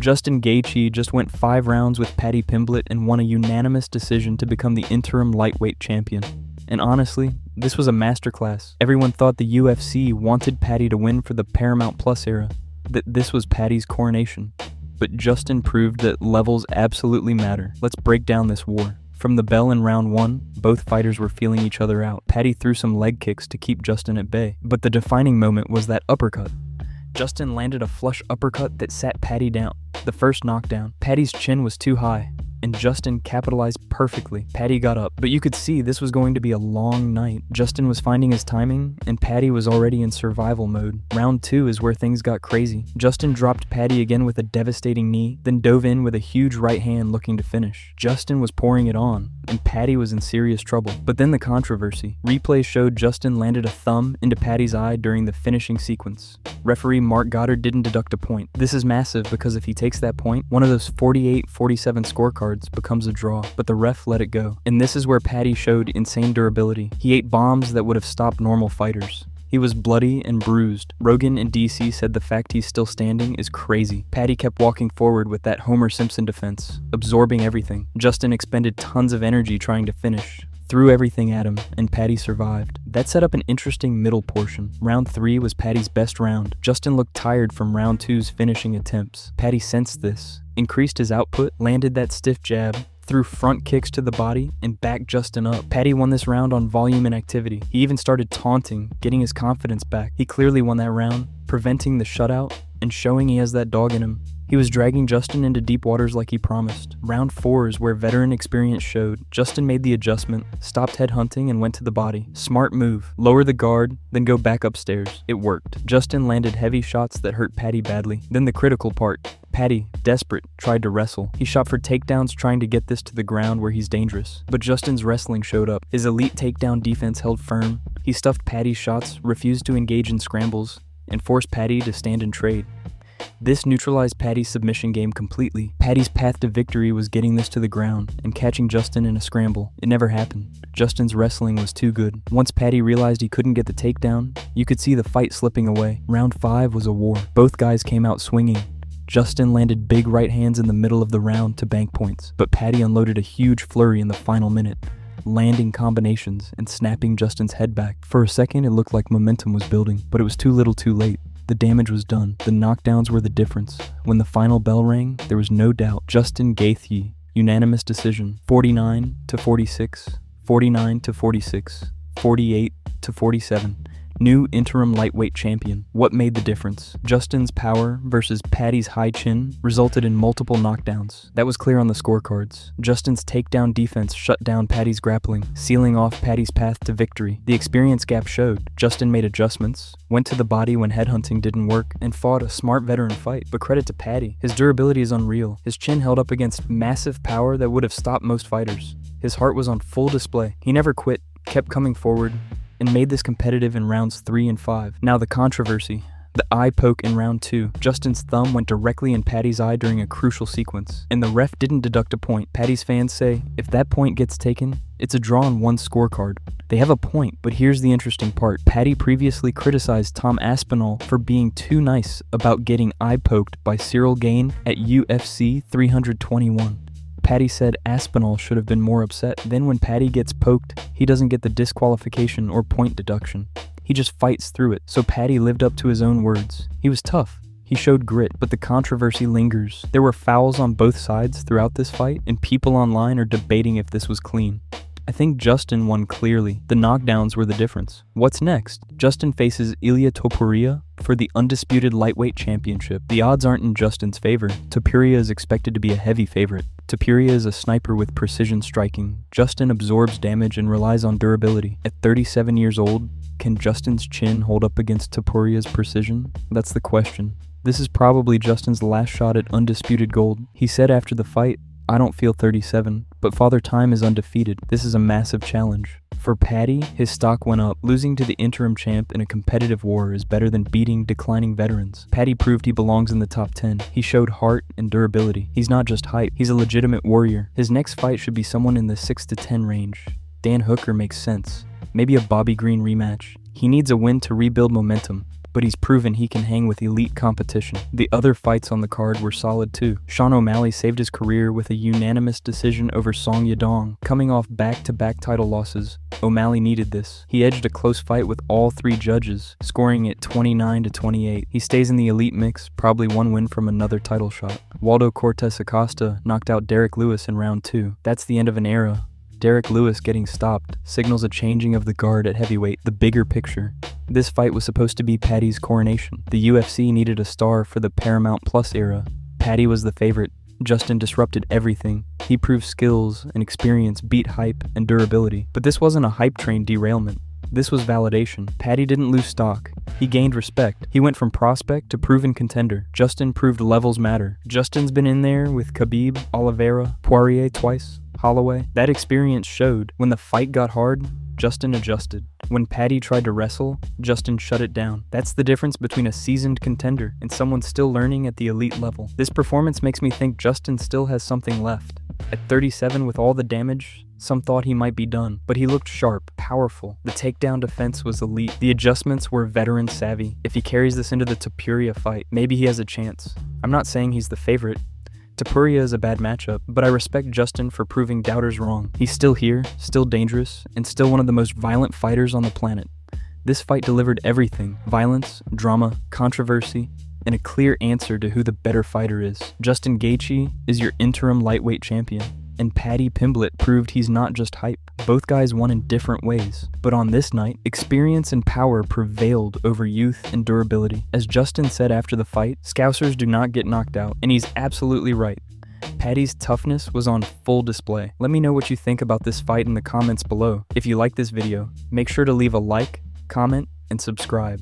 Justin Gaethje just went 5 rounds with Paddy Pimblett and won a unanimous decision to become the interim lightweight champion. And honestly, this was a masterclass. Everyone thought the UFC wanted Paddy to win for the Paramount Plus era, that this was Paddy's coronation. But Justin proved that levels absolutely matter. Let's break down this war. From the bell in round 1, both fighters were feeling each other out. Paddy threw some leg kicks to keep Justin at bay, but the defining moment was that uppercut. Justin landed a flush uppercut that sat Paddy down. The first knockdown. Paddy's chin was too high, and Justin capitalized perfectly. Paddy got up, but you could see this was going to be a long night. Justin was finding his timing, and Paddy was already in survival mode. Round 2 is where things got crazy. Justin dropped Paddy again with a devastating knee, then dove in with a huge right hand looking to finish. Justin was pouring it on, and Paddy was in serious trouble. But then the controversy. Replay showed Justin landed a thumb into Paddy's eye during the finishing sequence. Referee Mark Goddard didn't deduct a point. This is massive because if he takes that point, one of those 48-47 scorecards becomes a draw, but the ref let it go. And this is where Paddy showed insane durability. He ate bombs that would have stopped normal fighters. He was bloody and bruised. Rogan and DC said the fact he's still standing is crazy. Paddy kept walking forward with that Homer Simpson defense, absorbing everything. Justin expended tons of energy trying to finish, threw everything at him, and Paddy survived. That set up an interesting middle portion. Round 3 was Paddy's best round. Justin looked tired from round 2's finishing attempts. Paddy sensed this, increased his output, landed that stiff jab, threw front kicks to the body, and backed Justin up. Paddy won this round on volume and activity. He even started taunting, getting his confidence back. He clearly won that round, preventing the shutout and showing he has that dog in him. He was dragging Justin into deep waters like he promised. Round 4 is where veteran experience showed. Justin made the adjustment, stopped headhunting, and went to the body. Smart move. Lower the guard, then go back upstairs. It worked. Justin landed heavy shots that hurt Paddy badly. Then the critical part. Paddy, desperate, tried to wrestle. He shot for takedowns trying to get this to the ground where he's dangerous. But Justin's wrestling showed up. His elite takedown defense held firm. He stuffed Paddy's shots, refused to engage in scrambles, and forced Paddy to stand and trade. This neutralized Paddy's submission game completely. Paddy's path to victory was getting this to the ground and catching Justin in a scramble. It never happened. Justin's wrestling was too good. Once Paddy realized he couldn't get the takedown, you could see the fight slipping away. Round 5 was a war. Both guys came out swinging. Justin landed big right hands in the middle of the round to bank points, but Paddy unloaded a huge flurry in the final minute, landing combinations and snapping Justin's head back. For a second, it looked like momentum was building, but it was too little too late. The damage was done. The knockdowns were the difference. When the final bell rang, there was no doubt. Justin Gaethje, unanimous decision, 49-46, 49-46, 48-47. New interim lightweight champion. What made the difference? Justin's power versus Paddy's high chin resulted in multiple knockdowns. That was clear on the scorecards. Justin's takedown defense shut down Paddy's grappling, sealing off Paddy's path to victory. The experience gap showed. Justin made adjustments, went to the body when headhunting didn't work, and fought a smart veteran fight. But credit to Paddy. His durability is unreal. His chin held up against massive power that would have stopped most fighters. His heart was on full display. He never quit, kept coming forward, and made this competitive in rounds 3 and 5. Now the controversy. The eye poke in round 2. Justin's thumb went directly in Paddy's eye during a crucial sequence, and the ref didn't deduct a point. Paddy's fans say, if that point gets taken, it's a draw on one scorecard. They have a point, but here's the interesting part. Paddy previously criticized Tom Aspinall for being too nice about getting eye poked by Cyril Gane at UFC 321. Paddy said Aspinall should have been more upset. Then when Paddy gets poked, he doesn't get the disqualification or point deduction. He just fights through it. So Paddy lived up to his own words. He was tough. He showed grit, but the controversy lingers. There were fouls on both sides throughout this fight, and people online are debating if this was clean. I think Justin won clearly. The knockdowns were the difference. What's next? Justin faces Ilia Topuria for the undisputed lightweight championship. The odds aren't in Justin's favor. Topuria is expected to be a heavy favorite. Topuria is a sniper with precision striking. Justin absorbs damage and relies on durability. At 37 years old, can Justin's chin hold up against Topuria's precision? That's the question. This is probably Justin's last shot at undisputed gold. He said after the fight, I don't feel 37, but Father Time is undefeated. This is a massive challenge. For Paddy, his stock went up. Losing to the interim champ in a competitive war is better than beating declining veterans. Paddy proved he belongs in the top 10. He showed heart and durability. He's not just hype, he's a legitimate warrior. His next fight should be someone in the 6 to 10 range. Dan Hooker makes sense. Maybe a Bobby Green rematch. He needs a win to rebuild momentum. but he's proven he can hang with elite competition. The other fights on the card were solid too. Sean O'Malley saved his career with a unanimous decision over Song Yadong. Coming off back-to-back title losses, O'Malley needed this. He edged a close fight with all 3 judges, scoring it 29-28. He stays in the elite mix, probably one win from another title shot. Waldo Cortes Acosta knocked out Derek Lewis in round 2. That's the end of an era. Derek Lewis getting stopped signals a changing of the guard at heavyweight, the bigger picture. This fight was supposed to be Paddy's coronation. The UFC needed a star for the Paramount Plus era. Paddy was the favorite. Justin disrupted everything. He proved skills and experience beat hype and durability. But this wasn't a hype train derailment. This was validation. Paddy didn't lose stock. He gained respect. He went from prospect to proven contender. Justin proved levels matter. Justin's been in there with Khabib, Oliveira, Poirier twice, Holloway. That experience showed. When the fight got hard, Justin adjusted. When Paddy tried to wrestle, Justin shut it down. That's the difference between a seasoned contender and someone still learning at the elite level. This performance makes me think Justin still has something left. At 37 with all the damage, some thought he might be done, but he looked sharp, powerful. The takedown defense was elite. The adjustments were veteran savvy. If he carries this into the Topuria fight, maybe he has a chance. I'm not saying he's the favorite. Topuria is a bad matchup, but I respect Justin for proving doubters wrong. He's still here, still dangerous, and still one of the most violent fighters on the planet. This fight delivered everything: violence, drama, controversy, and a clear answer to who the better fighter is. Justin Gaethje is your interim lightweight champion, and Paddy Pimblett proved he's not just hype. Both guys won in different ways, but on this night, experience and power prevailed over youth and durability. As Justin said after the fight, Scousers do not get knocked out, and he's absolutely right. Paddy's toughness was on full display. Let me know what you think about this fight in the comments below. If you like this video, make sure to leave a like, comment, and subscribe.